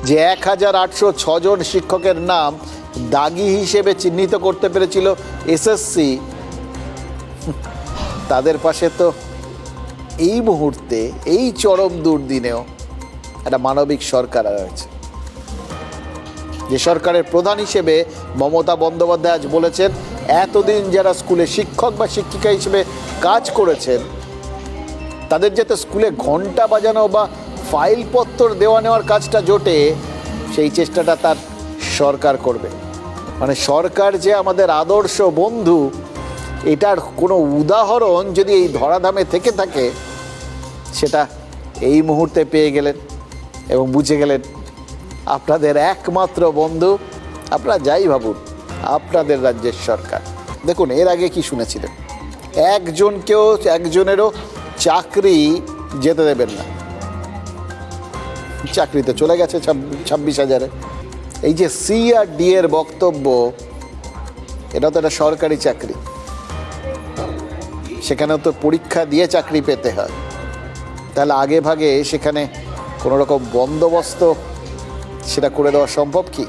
যে 1806 জন শিক্ষকের নাম দাগি হিসেবে চিহ্নিত করতে পেরেছিল এসএসসি, তাদের পাশে তো এই মুহূর্তে এই চরম দুর্দিনেও একটা মানবিক সরকার রয়েছে। যে সরকারের প্রধান হিসেবে মমতা বন্দ্যোপাধ্যায় আজ বলেছেন, এতদিন যারা স্কুলে শিক্ষক বা শিক্ষিকা হিসেবে কাজ করেছেন তাদের যাতে স্কুলে ঘন্টা বাজানো বা ফাইলপত্র দেওয়া নেওয়ার কাজটা জোটে, সেই চেষ্টাটা তার সরকার করবে। মানে সরকার যে আমাদের আদর্শ বন্ধু, এটার কোনো উদাহরণ যদি এই ধরাধামে থেকে থাকে, সেটা এই মুহূর্তে পেয়ে গেলেন এবং বুঝে গেলেন আপনাদের একমাত্র বন্ধু, আপনারা যাই ভাবুন, আপনাদের রাজ্যের সরকার। দেখুন, এর আগে কি শুনেছিলেন, একজনেরও চাকরি যেতে দেবেন না, চাকরি তো চলে গেছে 26,000-এ। এই যে সি আর ডি এর বক্তব্য, এটা তো একটা সরকারি চাকরি, সেখানেও তো পরীক্ষা দিয়ে চাকরি পেতে হয়। তাহলে আগে ভাগে সেখানে কোনো রকম বন্দোবস্ত সেটা করে দেওয়া সম্ভব কি?